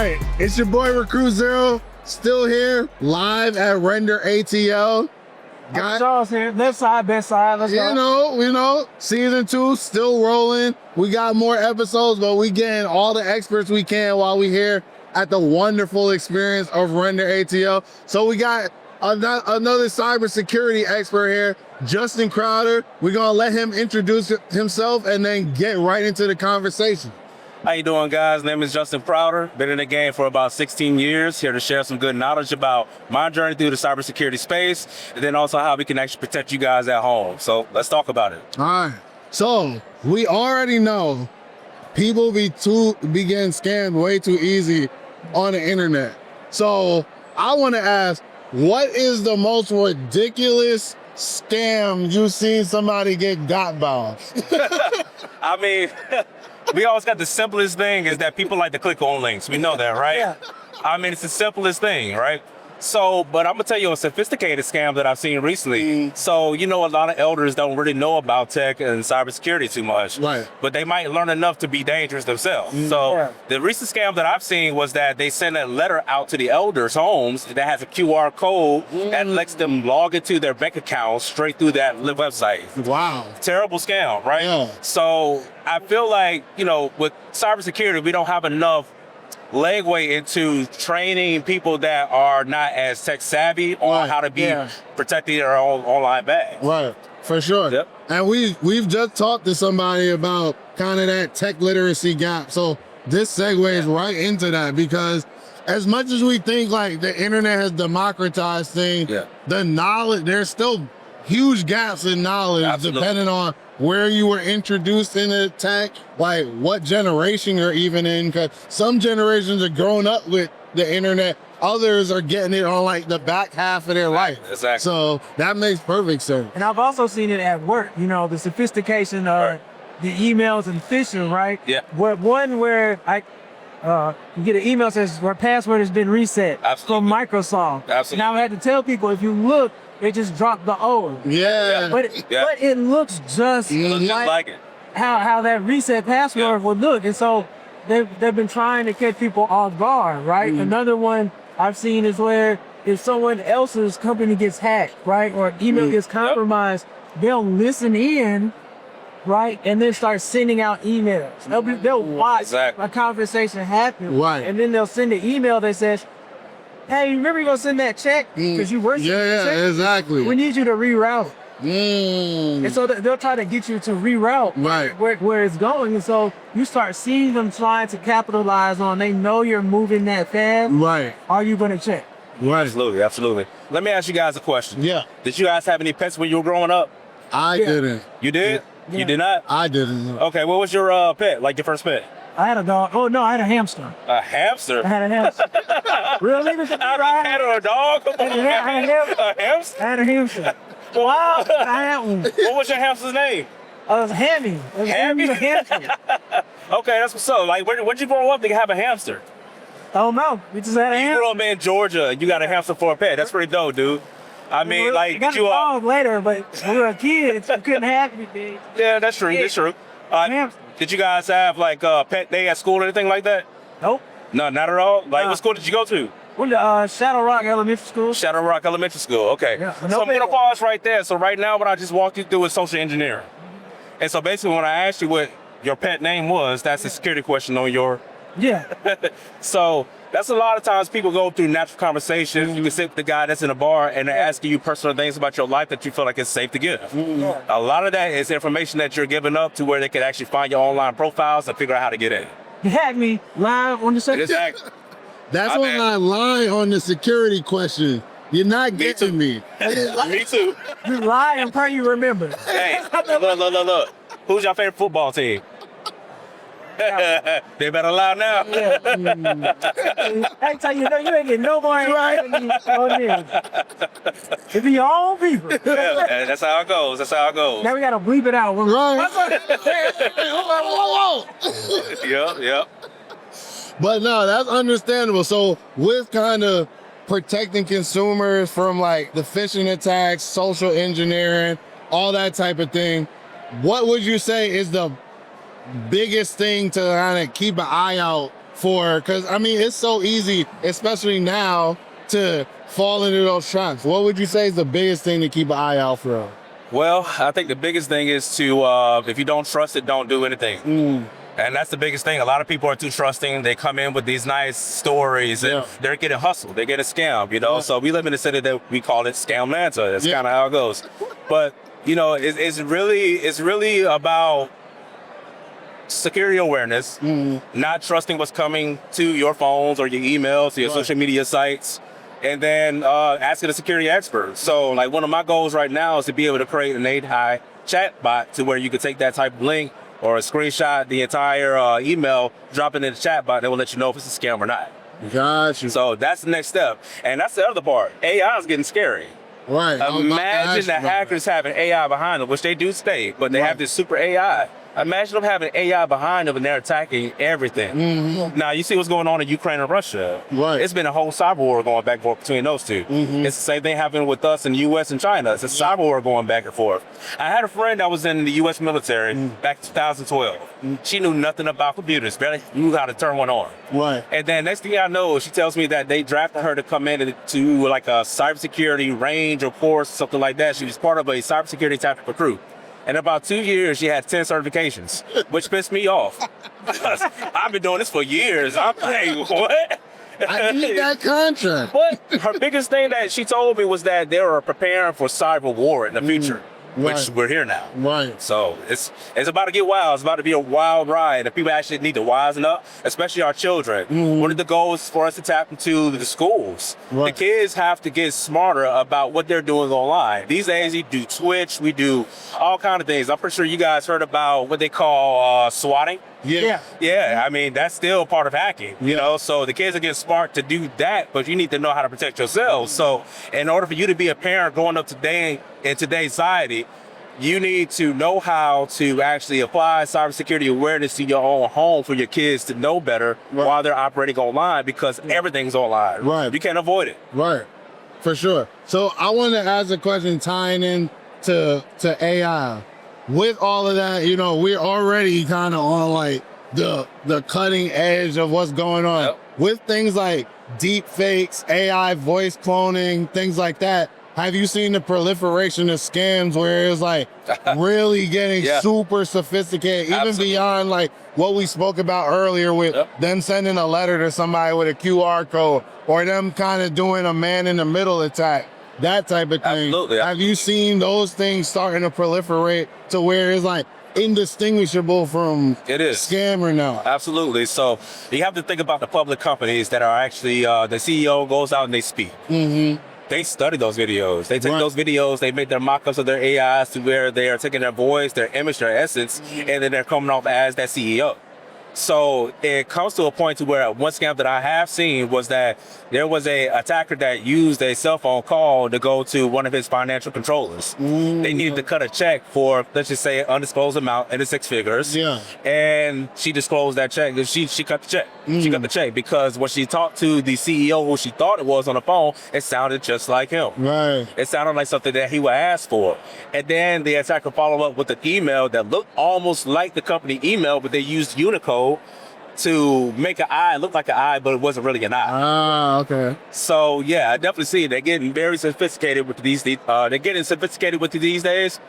right, it's your boy Recruit Zero, still here, live at Render ATL. Charles here, left side, best side, let's go. You know, season 2 still rolling. We got more episodes, but we getting all the experts we can while we here at the wonderful experience of Render ATL. So we got another cybersecurity expert here, Justin Crowder. We're gonna let him introduce himself and then get right into the conversation. How you doing, guys? Name is Justin Crowder. Been in the game for about 16 years. Here to share some good knowledge about my journey through the cybersecurity space, and then also how we can actually protect you guys at home. So let's talk about it. All right. So we already know people be getting scammed way too easy on the internet. So I want to ask, what is the most ridiculous scam you've seen somebody get got by? I mean, we always got the simplest thing is that people like to click on links. We know that, right? Yeah. I mean, it's the simplest thing, right? So, but I'm gonna tell you a sophisticated scam that I've seen recently. So, you know, a lot of elders don't really know about tech and cybersecurity too much. Right. But they might learn enough to be dangerous themselves. So the recent scam that I've seen was that they send a letter out to the elders' homes that has a QR code that lets them log into their bank account straight through that website. Wow. Terrible scam, right? Yeah. So I feel like, you know, with cybersecurity, we don't have enough legway into training people that are not as tech savvy on how to be protecting their own online bag. Right, for sure. Yep. And we've just talked to somebody about kind of that tech literacy gap. So this segues right into that, because as much as we think like the internet has democratized things, the knowledge, there's still huge gaps in knowledge depending on where you were introduced into tech, like what generation you're even in, because some generations are growing up with the internet, others are getting it on like the back half of their life. Exactly. So that makes perfect sense. And I've also seen it at work, you know, the sophistication of the emails and phishing, right? Yeah. Where you get an email that says your password has been reset from Microsoft. Absolutely. Now I had to tell people, if you look, they just dropped the O. Yeah. But it looks just like it. How that reset password would look. And so they've been trying to catch people off guard, right? Another one I've seen is where if someone else's company gets hacked, right, or email gets compromised, they'll listen in, right, and then start sending out emails. They'll watch a conversation happen, and then they'll send an email that says, hey, remember you're gonna send that check? Because you were sending the check? Exactly. We need you to reroute. And so they'll try to get you to reroute where it's going. And so you start seeing them trying to capitalize on, they know you're moving that fast. Right. Are you gonna check? Right. Absolutely, absolutely. Let me ask you guys a question. Yeah. Did you guys have any pets when you were growing up? I didn't. You did? Yeah. You did not? I didn't. Okay, what was your pet, like your first pet? I had a dog. Oh no, I had a hamster. A hamster? I had a hamster. Really? I had a dog? Come on, a hamster? I had a hamster. Wow. I had one. What was your hamster's name? It was Hammy. Hammy? Hamster. Okay, that's what's up. Like, where'd you grow up to have a hamster? Oh no, we just had a You hamster. grew up in Georgia and you got a hamster for a pet. That's pretty dope, dude. I mean, like, I got a dog later, but when we were kids, we couldn't have anything. Yeah, that's true. That's true. Did you guys have like a pet day at school or anything like that? Nope. No, not at all. Like, what school did you go to? Went to Shadow Rock Elementary School. Shadow Rock Elementary School. Okay. Yeah, So I'm gonna pause right there. So right now, what I just walked you through is social engineering. And so basically, when I asked you what your pet name was, that's a security question on your. Yeah. So that's a lot of times people go through natural conversations. You can sit with the guy that's in a bar and they're asking you personal things about your life that you feel like it's safe to give. A lot of that is information that you're giving up to where they can actually find your online profiles and figure out how to get in. You had me live on the second. Exactly. That's when I lie on the security question. You're not getting me. Me too. You lie and pray you remember. Hey, look. Who's your favorite football team? They better lie now. I tell you, you ain't getting no more right. It be your own people. Yeah, that's how it goes. That's how it goes. Now we gotta bleep it out. Right. Yep. But no, that's understandable. So with kind of protecting consumers from like the phishing attacks, social engineering, all that type of thing, what would you say is the biggest thing to kind of keep an eye out because I mean, it's so easy, especially now, to fall into those traps. What would you say is the biggest thing to keep an eye out for? Well, I think the biggest thing is to, if you don't trust it, don't do anything. And that's the biggest thing. A lot of people are too trusting. They come in with these nice stories and they're getting hustled. They get a scam, you know? So we live in a city that we call it Scamlanta. That's kind of how it goes. But, you know, it's really about security awareness, not trusting what's coming to your phones or your emails, your social media sites, and then asking a security expert. So like one of my goals right now is to be able to create an AI chat bot to where you could take that type of link or a screenshot the entire email, drop it in the chat bot, that will let you know if it's a scam or not. Gotcha. So that's the next step. And that's the other part. AI is getting scary. Right. Imagine the hackers having AI behind them, which they do stay, but they have this super AI. Imagine them having AI behind them and they're attacking everything. Now, you see what's going on in Ukraine and Russia. Right. It's been a whole cyber war going back and forth between those two. It's the same thing happening with us in the U.S. and China. It's a cyber war going back and forth. I had a friend that was in the U.S. military back in 2012. She knew nothing about computers, barely knew how to turn one on. Right. And then next thing I know, she tells me that they drafted her to come in to like a cybersecurity range or course, something like that. She was part of a cybersecurity tactical crew. In about 2 years, she had 10 certifications, which pissed me off. I've been doing this for years. I'm like, what? I need that contract. But her biggest thing that she told me was that they were preparing for cyber war in the future, which we're here now. Right. So it's about to get wild. It's about to be a wild ride, and people actually need to wisen up, especially our children. One of the goals is for us to tap into the schools. The kids have to get smarter about what they're doing online. These days, we do Twitch, we do all kind of things. I'm pretty sure you guys heard about what they call swatting. Yeah, I mean, that's still part of hacking, you know? So the kids are getting smart to do that, but you need to know how to protect yourselves. So in order for you to be a parent growing up today in today's society, you need to know how to actually apply cybersecurity awareness to your own home for your kids to know better while they're operating online, because everything's online. Right. You can't avoid it. Right. For sure. So I want to ask a question tying in to AI. With all of that, you know, we're already kind of on like the cutting edge of what's going on. With things like deep fakes, AI voice cloning, things like that. Have you seen the proliferation of scams where it's like really getting super sophisticated, even beyond like what we spoke about earlier with them sending a letter to somebody with a QR code, or them kind of doing a man in the middle attack? That type of thing. Absolutely. Have you seen those things starting to proliferate to where it's like indistinguishable from scammer now? Absolutely. So you have to think about the public companies that are actually, the CEO goes out and they speak. They study those videos. They take those videos, they make their mock-ups of their AIs to where they are taking their voice, their image, their essence, and then they're coming off as that CEO. So it comes to a point to where one scam that I have seen was that there was a attacker that used a cell phone call to go to one of his financial controllers. They needed to cut a check for, let's just say, an undisclosed amount in the 6 figures. And she disclosed that check. She cut the check. She cut the check because when she talked to the CEO, who she thought it was on the phone, it sounded just like him. It sounded like something that he would ask for. And then the attacker followed up with an email that looked almost like the company email, but they used Unicode to make an eye look like an eye, but it wasn't really an eye. Okay. So yeah, I definitely see it. They're getting very sophisticated with these. They're getting sophisticated with these days.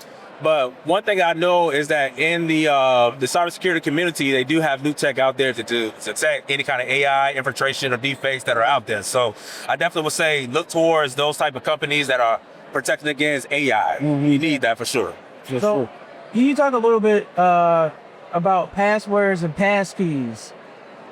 But one thing I know is that in the cybersecurity community, they do have new tech out there to detect any kind of AI infiltration or deepfakes that are out there. So I definitely would say look towards those type of companies that are protecting against AI. You need that for sure. So can you talk a little bit about passwords and passkeys?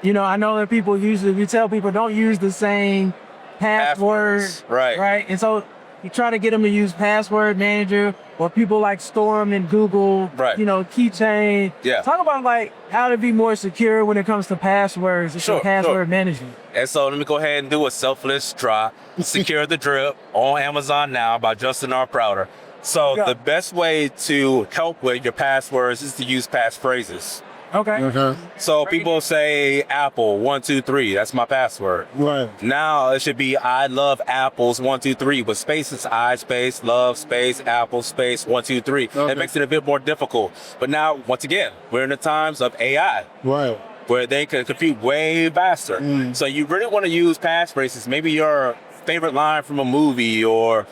You know, I know that people we tell people don't use the same password, right? And so you try to get them to use password manager, or people like Storm and Google, you know, keychain. Talk about like how to be more secure when it comes to passwords and password management. And so let me go ahead and do a selfless drop. Secure the Drip on Amazon now by Justin R. Prouder. So the best way to help with your passwords is to use passphrases. So people say Apple 123. That's my password. Now it should be I love apples 123, but space is I space love space apple space 123. It makes it a bit more difficult. But now once again, we're in the times of AI. where they can compute way faster. So you really want to use passphrases. Maybe your favorite line from a movie, or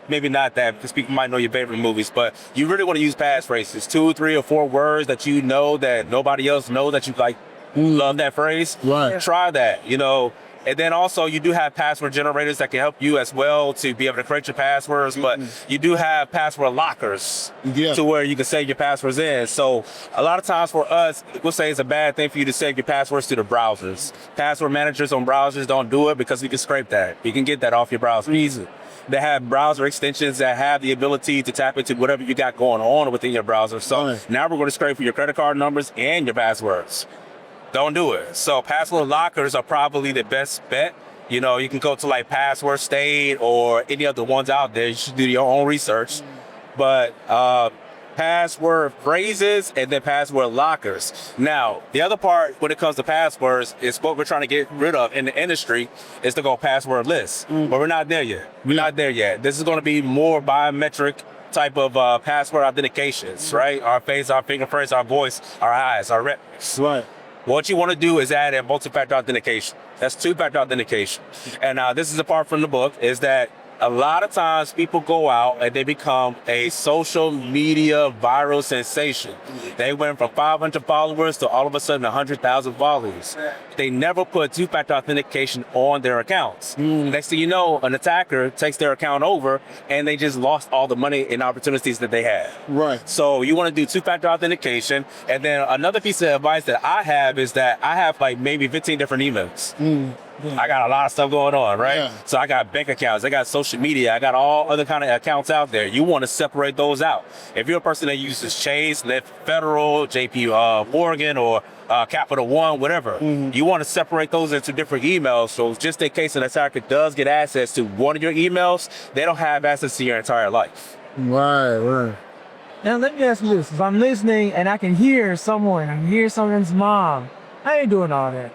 maybe not that, because people might know your favorite movies, but you really want to use passphrases, 2, 3, or 4 words that you know that nobody else knows that you like. Love that phrase. Right. Try that. And then also you do have password generators that can help you as well to be able to create your passwords, but you do have password lockers to where you can save your passwords in. So a lot of times for us, we'll say it's a bad thing for you to save your passwords to the browsers. Password managers on browsers don't do it because you can scrape that. You can get that off your browser easily. They have browser extensions that have the ability to tap into whatever you got going on within your browser. So now we're going to scrape for your credit card numbers and your passwords. Don't do it. So password lockers are probably the best bet. You can go to like Password State or any other ones out there. You should do your own research. But password phrases and then password lockers. Now, the other part when it comes to passwords is what we're trying to get rid of in the industry is to go passwordless. But we're not there yet. We're not there yet. This is going to be more biometric type of password authentications, right? Our face, our fingerprints, our voice, our eyes, our retinas. Right. What you want to do is add in multi-factor authentication. That's two-factor authentication. And this is the part from the book, is that a lot of times people go out and they become a social media viral sensation. They went from 500 followers to all of a sudden 100,000 followers. They never put two-factor authentication on their accounts. Next thing you know, an attacker takes their account over and they just lost all the money and opportunities that they had. Right. So you want to do two-factor authentication. And then another piece of advice that I have is that I have like maybe 15 different emails. I got a lot of stuff going on, right? Yeah. So I got bank accounts, I got social media, I got all other kind of accounts out there. You want to separate those out. If you're a person that uses Chase, Lyft Federal, JP Morgan, or Capital One, whatever, you want to separate those into different emails. So just in case an attacker does get access to one of your emails, they don't have access to your entire life. Right. Now let me ask you this: if I'm listening and I can hear someone's mom, I ain't doing all that.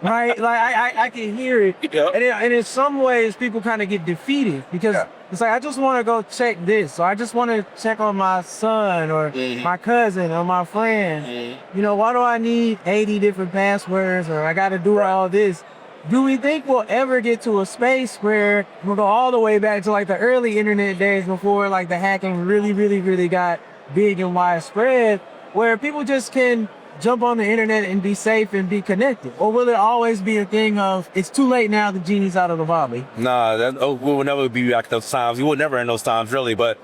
Right? Like I can hear it. Yep. And in some ways people kind of get defeated because it's like, I just want to go check this. So I just want to check on my son or my cousin or my friend. Why do I need 80 different passwords, or I got to do all this? Do we think we'll ever get to a space where we'll go all the way back to like the early internet days before like the hacking really got big and widespread, where people just can jump on the internet and be safe and be connected? Or will it always be a thing of, it's too late now, the genie's out of the bottle? Nah, we will never be back those times. We will never end those times, really, but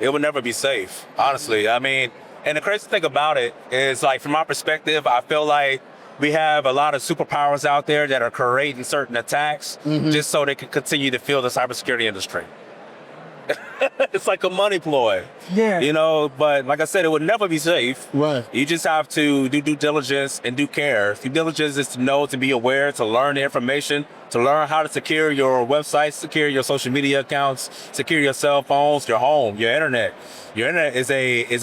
it will never be safe, honestly. I mean, and the crazy thing about it is, like, from my perspective, I feel like we have a lot of superpowers out there that are creating certain attacks just so they can continue to fuel the cybersecurity industry. It's like a money ploy. But like I said, it would never be safe. Right. You just have to do due diligence and do care. Due diligence is to know, to be aware, to learn the information, to learn how to secure your websites, secure your social media accounts, secure your cell phones, your home, your internet. Your internet is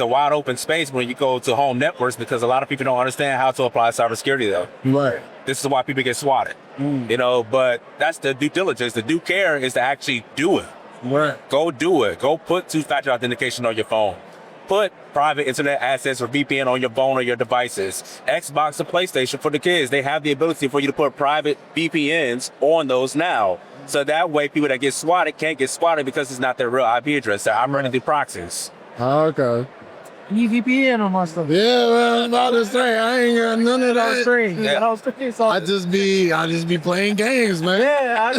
a wide open space when you go to home networks, because a lot of people don't understand how to apply cybersecurity though. Right. This is why people get swatted. But that's the due diligence. The due care is to actually do it. Right. Go do it. Go put two-factor authentication on your phone. Put private internet access or VPN on your phone or your devices. Xbox and PlayStation for the kids, they have the ability for you to put private VPNs on those now. So that way people that get swatted can't get swatted because it's not their real IP address. They're operating through proxies. Okay. VPN on my stuff. Yeah, well, I'm about to say, I ain't got none of those Strings. Yeah. I just be playing games, man. Yeah.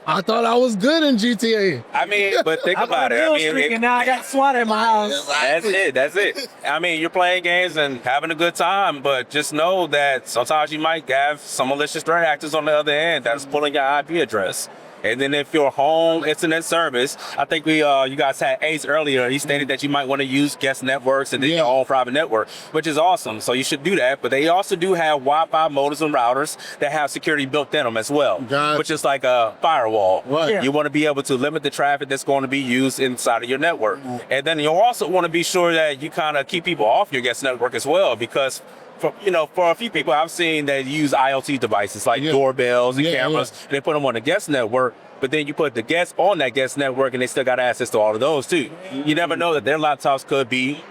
I thought I was good in GTA. I mean, but think about it. And now I got SWAT in my house. That's it. I mean, you're playing games and having a good time, but just know that sometimes you might have some malicious threat actors on the other end that's pulling your IP address. And then if your home internet service, I think you guys had Ace earlier, he stated that you might want to use guest networks and then your own private network, which is awesome. So you should do that. But they also do have Wi-Fi modems and routers that have security built in them as well, which is like a firewall. Right. Yeah. You want to be able to limit the traffic that's going to be used inside of your network. And then you'll also want to be sure that you kind of keep people off your guest network as well, because for a few people I've seen that use IoT devices like doorbells and cameras, and they put them on the guest network, but then you put the guests on that guest network and they still got access to all of those too. You never know that their laptops could be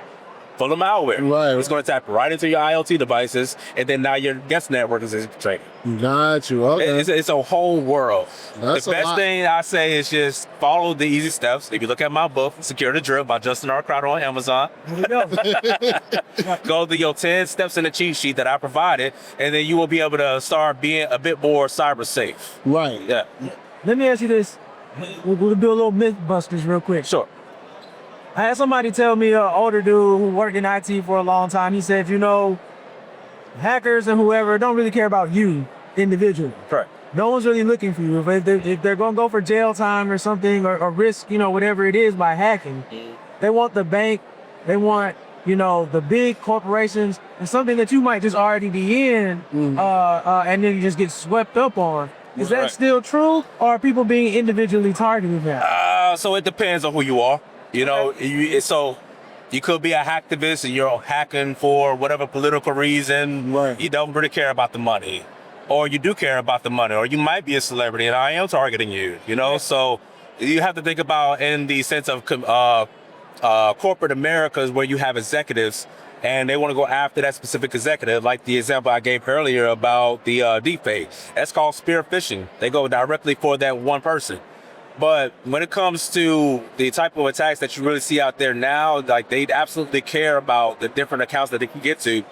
full of malware. Right. It's going to tap right into your IoT devices, and then now your guest network is infiltrated. Got you. Okay. It's a whole world. That's The a best lot. thing I say is just follow the easy steps. If you look at my book, Secure the Drip by Justin R. Crowder on Amazon, Here we go. go to your 10 steps in the cheat sheet that I provided, and then you will be able to start being a bit more cyber safe. Right. Yeah, Let me ask you this. We'll do a little myth busters real quick. sure. I had somebody tell me, an older dude who worked in IT for a long time, he said, hackers and whoever don't really care about you individually. Correct. No one's really looking for you. If they're going to go for jail time or something or risk, whatever it is by hacking, they want the bank, they want, the big corporations, and something that you might just already be in, and then you just get swept up on. Is that Right. still true, or are people being individually targeted now? So it depends on who you are. So you could be a hacktivist and you're hacking for whatever political reason. Right. You don't really care about the money, or you do care about the money, or you might be a celebrity and I am targeting you. So you have to think about in the sense of corporate Americas where you have executives and they want to go after that specific executive, like the example I gave earlier about the deepfake. That's called spear phishing. They go directly for that one person. But when it comes to the type of attacks that you really see out there now, like they absolutely care about the different accounts that they can get to.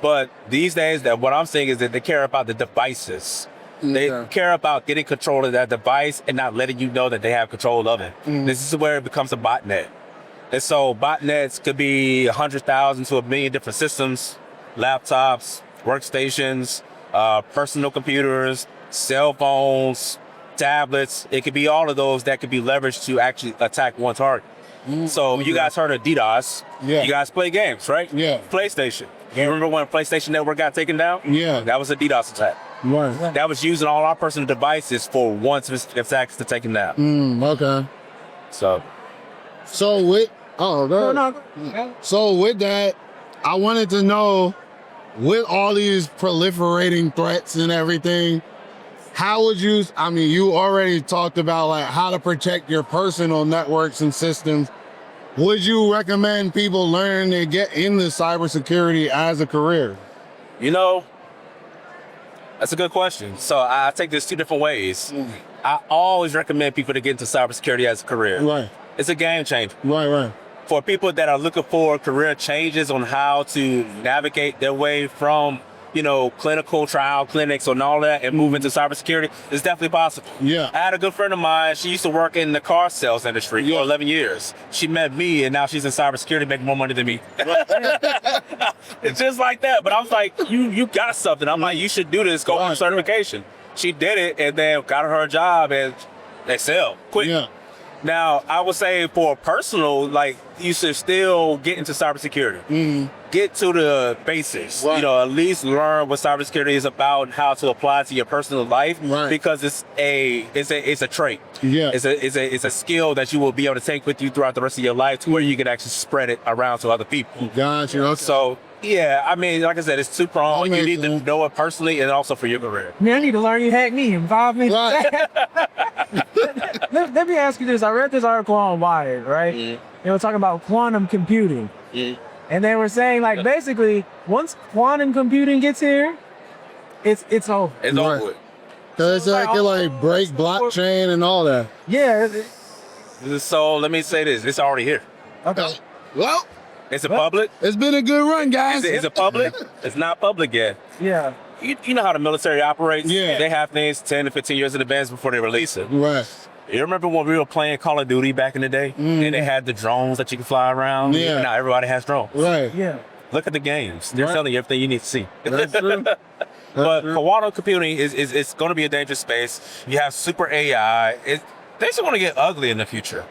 But these days, that what I'm saying is that they care about the devices. They care about getting control of that device and not letting you know that they have control of it. This is where it becomes a botnet. And so botnets could be 100,000 to 1 million different systems, laptops, workstations, personal computers, cell phones, tablets. It could be all of those that could be leveraged to actually attack one target. So you guys heard of DDoS. Yeah. You guys play games, right? Yeah. PlayStation. You remember when PlayStation Network got taken down? Yeah. That was a DDoS attack. Right. That was using all our personal devices for one specific attack to take them down. Okay. So So with So with that, I wanted to know, with all these proliferating threats and everything, how would you, you already talked about like how to protect your personal networks and systems. Would you recommend people learn to get into cybersecurity as a career? That's a good question. So I take this 2 different ways. I always recommend people to get into cybersecurity as a career. Right, It's a game changer. right. For people that are looking for career changes on how to navigate their way from, clinical trial clinics and all that and move into cybersecurity, it's definitely possible. Yeah. I had a good friend of mine. She used to work in the car sales industry for 11 years. She met me and now she's in cybersecurity making more money than me. It's just like that. But I was like, you got something. I'm like, you should do this. Go for certification. She did it and then got her a job and they sell quick. Yeah. Now, I would say for personal, like, you should still get into cybersecurity. Get to the basics. Right. At least learn what cybersecurity is about and how to apply it to your personal life. Right. Because it's a trait. Yeah. It's a skill that you will be able to take with you throughout the rest of your life to where you can actually spread it around to other people. Gotcha. Okay. So, yeah, like I said, it's 2-pronged. You need to know it personally and also for your career. Man, I need to learn you hack me in 5 minutes. Right. Let me ask you this. I read this article on Wired, right? They were talking about quantum computing. And they were saying, like, basically, once quantum computing gets here, it's over. It's over with. Cause it can like break blockchain and all that. Yeah. So let me say this. It's already here. Okay. Well, It's a public. it's been a good run, guys. Is it public? It's not public yet. Yeah. You know how the military operates? Yeah. They have things 10 to 15 years in advance before they release it. Right. You remember when we were playing Call of Duty back in the day? And they had the drones that you could fly around? Yeah. Now everybody has drones. Right. Yeah. Look at the games. They're telling you everything you need to see. That's true. But quantum computing is going to be a dangerous space. You have super AI. Things are going to get ugly in the future.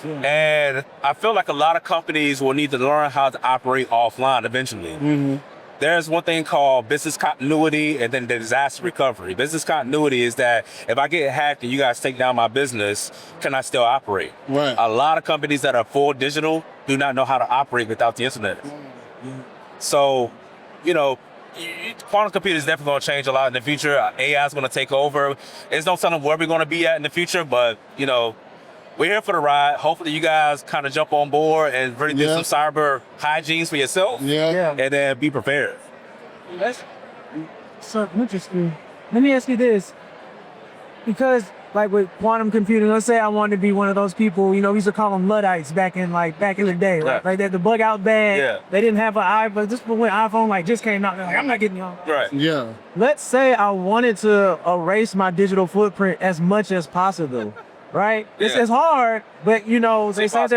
And I feel like a lot of companies will need to learn how to operate offline eventually. There's one thing called business continuity and then disaster recovery. Business continuity is that if I get hacked and you guys take down my business, can I still operate? Right. A lot of companies that are full digital do not know how to operate without the internet. So, quantum computing is definitely going to change a lot in the future. AI is going to take over. There's no telling where we're going to be at in the future, but, we're here for the ride. Hopefully you guys kind of jump on board and really do some cyber hygienes for yourself. Yeah. And then be prepared. That's so interesting. Let me ask you this. Because like with quantum computing, let's say I wanted to be one of those people, you know, we used to call them Luddites back in the day, right? Like that the bug out bag. Yeah. They didn't have an iPhone. Just when iPhone like just came out, they're like, I'm not getting on. Right. Yeah. Let's say I wanted to erase my digital footprint as much as possible, right? Yeah. It's hard, but you know, they say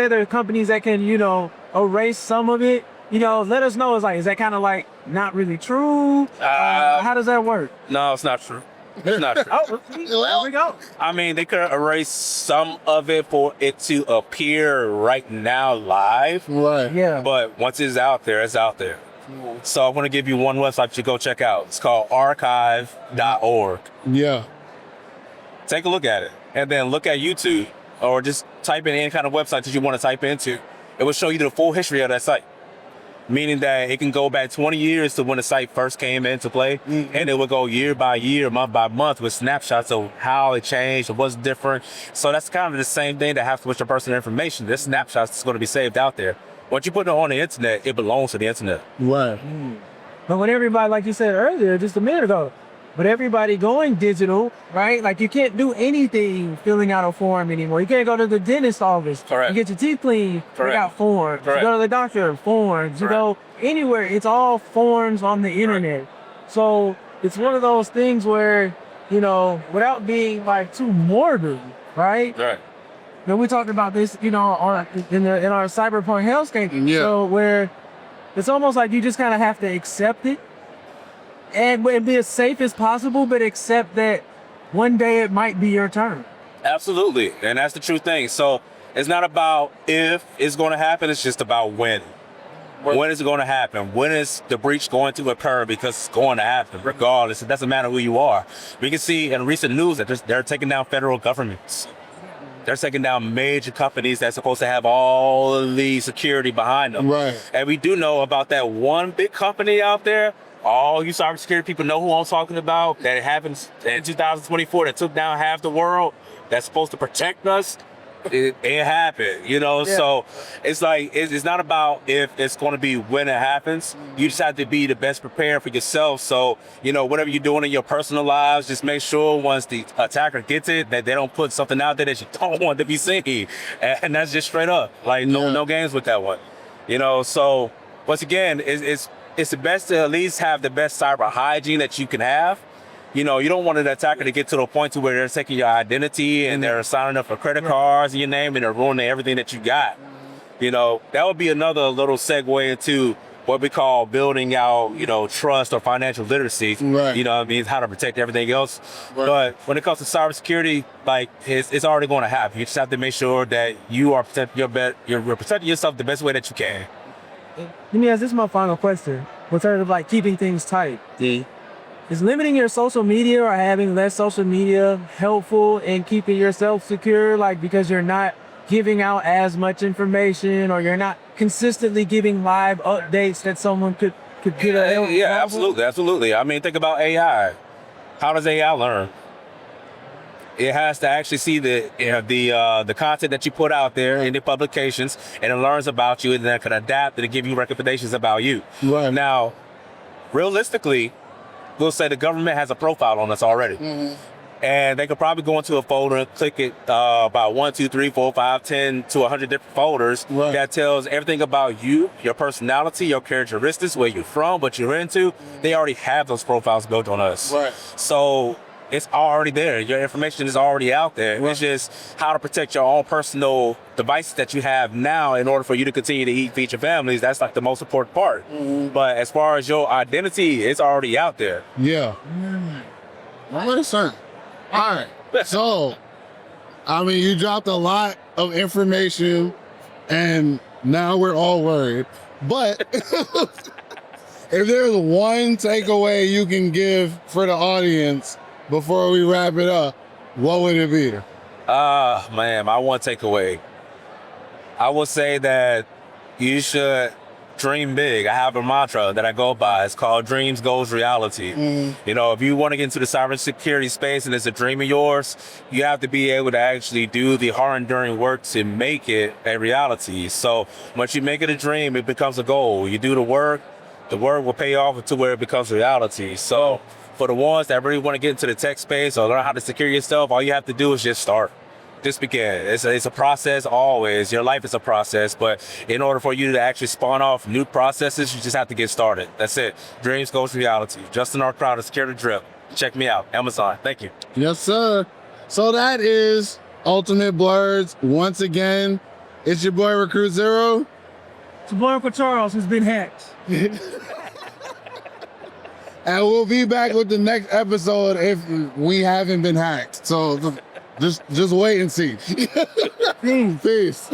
there are companies that can, you know, erase some of it. You know, let us know. Is that kind of like not really true? How does that work? No, it's not true. It's not true. Oh, there we go. I mean, they could erase some of it for it to appear right now live. Right. Yeah. But once it's out there, it's out there. So I'm going to give you one website you go check out. It's called archive.org. Yeah. Take a look at it. And then look at YouTube or just type in any kind of website that you want to type into. It will show you the full history of that site. Meaning that it can go back 20 years to when the site first came into play, and it will go year by year, month by month with snapshots of how it changed or what's different. So that's kind of the same thing that happens with your personal information. This snapshot is going to be saved out there. Once you put it on the internet, it belongs to the internet. Right. But when everybody, like you said earlier, just a minute ago, but everybody going digital, right? Like you can't do anything filling out a form anymore. You can't go to the dentist office. Correct. You get your teeth cleaned, fill out forms. Correct. You go to the doctor, forms. You go anywhere, it's all forms on the internet. So it's one of those things where, you know, without being like too morbid, right? Right. Now we talked about this, you know, in our cyberpunk hellscape. Yeah. So where it's almost like you just kind of have to accept it and be as safe as possible, but accept that one day it might be your turn. Absolutely. And that's the true thing. So it's not about if it's going to happen. It's just about when. When is it going to happen? When is the breach going to occur? Because it's going to happen regardless. It doesn't matter who you are. We can see in recent news that they're taking down federal governments. They're taking down major companies that's supposed to have all of the security behind them. Right. And we do know about that one big company out there. All you cybersecurity people know who I'm talking about. That happened in 2024 that took down half the world. That's supposed to protect us. It happened, you know. Yeah. So it's like it's not about if it's going to be when it happens. You just have to be the best prepared for yourself. So you know, whatever you're doing in your personal lives, just make sure once the attacker gets it that they don't put something out there that you don't want to be seen. And that's just straight up. Like no games with that one. You know. So once again, it's the best to at least have the best cyber hygiene that you can have. You know, you don't want an attacker to get to the point to where they're taking your identity and they're signing up for credit cards in your name and they're ruining everything that you got. You know, that would be another little segue into what we call building out, you know, trust or financial literacy. Right. You know what I mean? How to protect everything else. Right. But when it comes to cybersecurity, like it's already going to happen. You just have to make sure that you are protecting you're protecting yourself the best way that you can. Let me ask, this is my final question. In terms of like keeping things tight. Is limiting your social media or having less social media helpful in keeping yourself secure? Like because you're not giving out as much information or you're not consistently giving live updates that someone could get a Yeah, absolutely. I mean, think about AI. How does AI learn? It has to actually see the content that you put out there in the publications, and it learns about you, and then it can adapt and give you recommendations about you. Right. Now, realistically, we'll say the government has a profile on us already. And they could probably go into a folder and click it about 1, 2, 3, 4, 5, 10 to 100 different folders that tells everything about you, your personality, your characteristics, where you're from, what you're into. They already have those profiles built on us. Right. So it's already there. Your information is already out there. It's just how to protect your own personal devices that you have now in order for you to continue to feed your families. That's like the most important part. But as far as your identity, it's already out there. Yeah. Listen. All right. So, I mean, you dropped a lot of information and now we're all worried. But if there's one takeaway you can give for the audience before we wrap it up, what would it be? Man, my one takeaway. I will say that you should dream big. I have a mantra that I go by. It's called dreams goes reality. You know, if you want to get into the cybersecurity space and it's a dream of yours, you have to be able to actually do the hard enduring work to make it a reality. So once you make it a dream, it becomes a goal. You do the work will pay off to where it becomes reality. So for the ones that really want to get into the tech space or learn how to secure yourself, all you have to do is just start. Just begin. It's a process always. Your life is a process, but in order for you to actually spawn off new processes, you just have to get started. That's it. Dreams goes reality. Justin R. Crowder, Secure the Drip. Check me out. Amazon. Thank you. Yes, sir. So that is Ultimate Blerds. Once again, it's your boy Recruit Zero. It's a boy Uncle Charles who's been hacked. And we'll be back with the next episode if we haven't been hacked. So just wait and see. Peace. Peace.